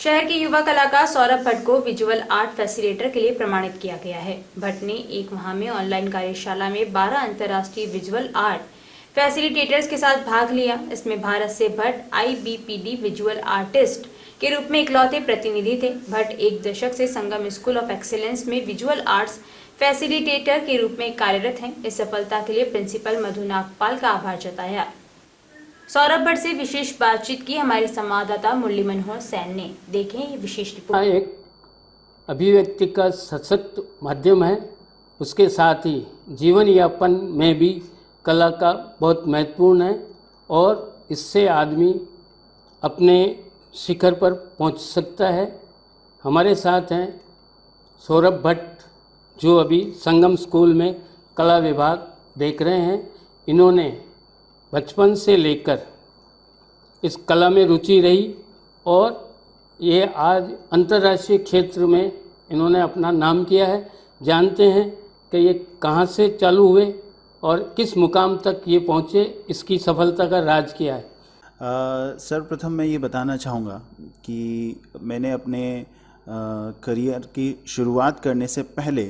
शहर के युवा कलाकार सौरभ भट्ट को विजुअल आर्ट फैसिलिटेटर के लिए प्रमाणित किया गया है। भट्ट ने एक माह में ऑनलाइन कार्यशाला में 12 अंतर्राष्ट्रीय विजुअल आर्ट फैसिलिटेटर्स के साथ भाग लिया। इसमें भारत से भट्ट IBPD विजुअल आर्टिस्ट के रूप में इकलौते प्रतिनिधि थे। भट्ट एक दशक से संगम स्कूल ऑफ एक्सीलेंस में विजुअल आर्ट्स फैसिलिटेटर के रूप में कार्यरत हैं। इस सफलता के लिए प्रिंसिपल मधु नागपाल का आभार जताया। सौरभ भट्ट से विशेष बातचीत की हमारे संवाददाता मुरली मनोहर सैन ने। देखें ये विशेष रिपोर्ट। एक अभिव्यक्ति का सशक्त माध्यम है, उसके साथ ही जीवन यापन में भी कला का बहुत महत्वपूर्ण है और इससे आदमी अपने शिखर पर पहुंच सकता है। हमारे साथ हैं सौरभ भट्ट, जो अभी संगम स्कूल में कला विभाग देख रहे हैं। इन्होंने बचपन से लेकर इस कला में रुचि रही और ये आज अंतर्राष्ट्रीय क्षेत्र में इन्होंने अपना नाम किया है। जानते हैं कि ये कहाँ से चालू हुए और किस मुकाम तक ये पहुँचे, इसकी सफलता का राज क्या है। सर्वप्रथम मैं ये बताना चाहूँगा कि मैंने अपने करियर की शुरुआत करने से पहले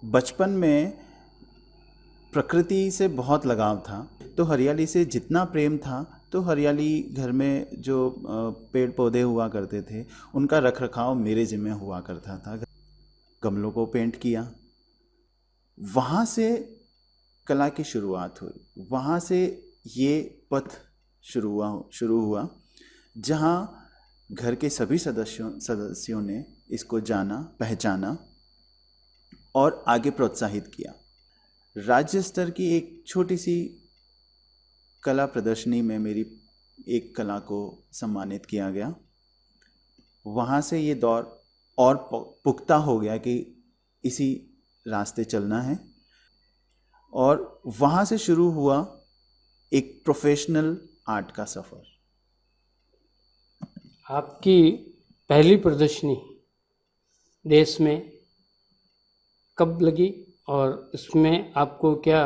बचपन में प्रकृति से बहुत लगाव था। तो हरियाली से जितना प्रेम था, तो हरियाली घर में जो पेड़ पौधे हुआ करते थे उनका रखरखाव मेरे जिम्मे हुआ करता था। गमलों को पेंट किया, वहाँ से कला की शुरुआत हुई। वहाँ से ये पथ शुरू हुआ जहाँ घर के सभी सदस्यों ने इसको जाना, पहचाना और आगे प्रोत्साहित किया। राज्य स्तर की एक छोटी सी कला प्रदर्शनी में मेरी एक कला को सम्मानित किया गया। वहाँ से ये दौर और पुख्ता हो गया कि इसी रास्ते चलना है और वहाँ से शुरू हुआ एक प्रोफेशनल आर्ट का सफ़र। आपकी पहली प्रदर्शनी देश में कब लगी और इसमें आपको क्या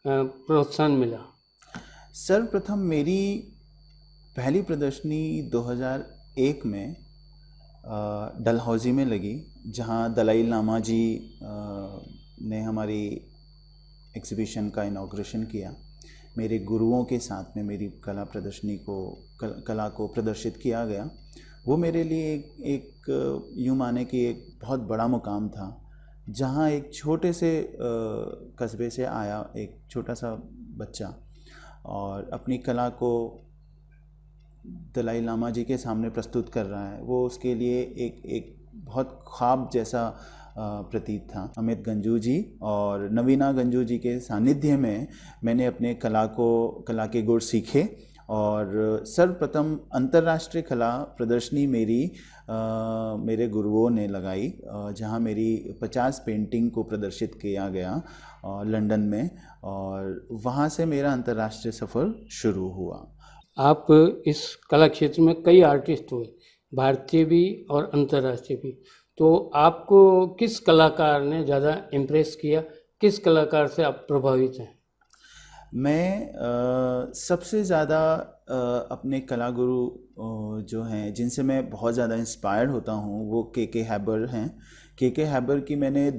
प्रोत्साहन मिला? सर्वप्रथम मेरी पहली प्रदर्शनी 2001 में डलहौजी में लगी, जहां दलाई लामा जी ने हमारी एग्जीबिशन का इनॉग्रेशन किया। मेरे गुरुओं के साथ में मेरी कला प्रदर्शनी कला को प्रदर्शित किया गया। वो मेरे लिए एक यूँ माने कि एक बहुत बड़ा मुकाम था, जहाँ एक छोटे से कस्बे से आया एक छोटा सा बच्चा और अपनी कला को दलाई लामा जी के सामने प्रस्तुत कर रहा है। वो उसके लिए एक बहुत ख्वाब जैसा प्रतीत था। अमित गंजू जी और नवीना गंजू जी के सानिध्य में मैंने अपने कला के गुण सीखे और सर्वप्रथम अंतर्राष्ट्रीय कला प्रदर्शनी मेरे गुरुओं ने लगाई, जहां मेरी 50 पेंटिंग को प्रदर्शित किया गया लंदन में, और वहां से मेरा अंतर्राष्ट्रीय सफ़र शुरू हुआ। आप इस कला क्षेत्र में कई आर्टिस्ट हुए, भारतीय भी और अंतर्राष्ट्रीय भी, तो आपको किस कलाकार ने ज़्यादा इम्प्रेस किया, किस कलाकार से आप प्रभावित हैं? मैं सबसे ज़्यादा अपने कला गुरु जो हैं, जिनसे मैं बहुत ज़्यादा इंस्पायर्ड होता हूँ, वो के हैबर हैं। के हैबर की मैंने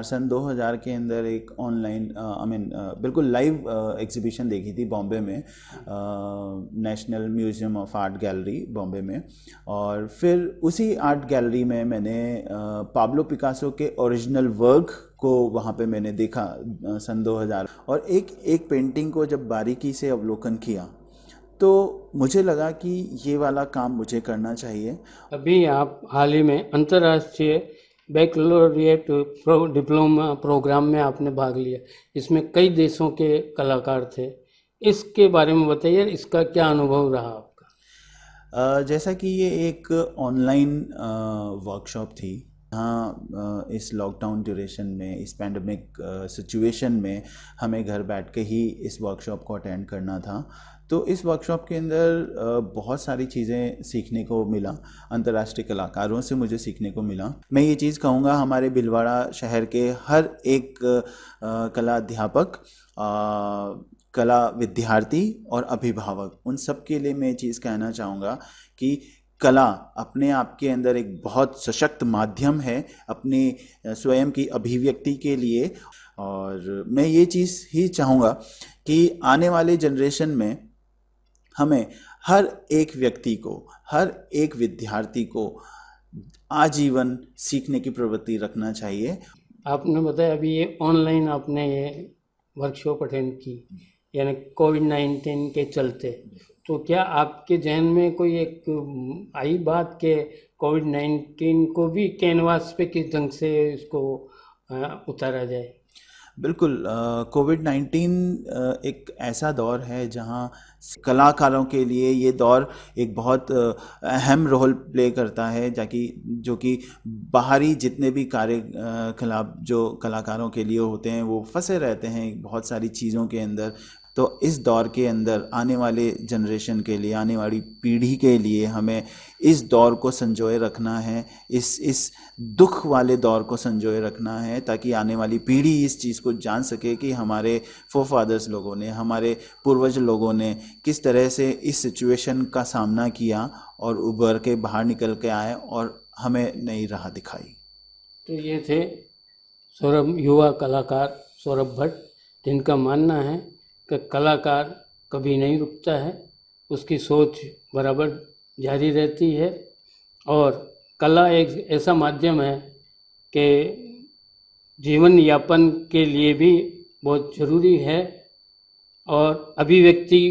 सन 2000 के अंदर एक ऑनलाइन बिल्कुल लाइव एग्जीबिशन देखी थी बॉम्बे में, national museum of art gallery Bombay में। और फिर उसी आर्ट गैलरी में मैंने पाब्लो पिकासो के ओरिजिनल वर्क को वहाँ पे मैंने देखा सन 2000, और एक पेंटिंग को जब बारीकी से अवलोकन किया तो मुझे लगा कि ये वाला काम मुझे करना चाहिए। अभी आप हाल ही में अंतर्राष्ट्रीय बैकलोरिएट डिप्लोमा प्रोग्राम में आपने भाग लिया, इसमें कई देशों के कलाकार थे, इसके बारे में बताइए, इसका क्या अनुभव रहा आपका? जैसा कि ये एक ऑनलाइन वर्कशॉप थी, हाँ, इस लॉकडाउन ड्यूरेशन में, इस पैंडमिक सिचुएशन में हमें घर बैठ के ही इस वर्कशॉप को अटेंड करना था। तो इस वर्कशॉप के अंदर बहुत सारी चीज़ें सीखने को मिला, अंतर्राष्ट्रीय कलाकारों से मुझे सीखने को मिला। मैं ये चीज़ कहूँगा, हमारे भीलवाड़ा शहर के हर एक कला अध्यापक कला विद्यार्थी और अभिभावक, उन सब के लिए मैं ये चीज़ कहना चाहूँगा कि कला अपने आप के अंदर एक बहुत सशक्त माध्यम है अपनी स्वयं की अभिव्यक्ति के लिए। और मैं ये चीज़ ही चाहूँगा कि आने वाले जनरेशन में हमें हर एक व्यक्ति को, हर एक विद्यार्थी को आजीवन सीखने की प्रवृत्ति रखना चाहिए। आपने बताया अभी ये ऑनलाइन आपने ये वर्कशॉप अटेंड की, यानी कोविड-19 के चलते, तो क्या आपके जहन में कोई एक आई बात कि कोविड-19 को भी कैनवास पे किस ढंग से इसको उतारा जाए? बिल्कुल, कोविड-19 एक ऐसा दौर है जहां कलाकारों के लिए ये दौर एक बहुत अहम रोल प्ले करता है, ताकि जो कि बाहरी जितने भी कार्यकलाप जो कलाकारों के लिए होते हैं वो फंसे रहते हैं बहुत सारी चीज़ों के अंदर। तो इस दौर के अंदर आने वाले जनरेशन के लिए, आने वाली पीढ़ी के लिए हमें इस दौर को संजोए रखना है, इस दुख वाले दौर को संजोए रखना है, ताकि आने वाली पीढ़ी इस चीज़ को जान सके कि हमारे फोरफादर्स लोगों ने, हमारे पूर्वज लोगों ने किस तरह से इस सिचुएशन का सामना किया और उभर के बाहर निकल के आए और हमें नई राह दिखाई। तो ये थे युवा कलाकार सौरभ भट्ट, जिनका मानना है कि कलाकार कभी नहीं रुकता है, उसकी सोच बराबर जारी रहती है और कला एक ऐसा माध्यम है कि जीवन यापन के लिए भी बहुत ज़रूरी है और अभिव्यक्ति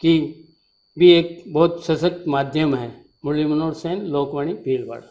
की भी एक बहुत सशक्त माध्यम है। मुरली मनोहर सेन, लोकवाणी, भीलवाड़ा।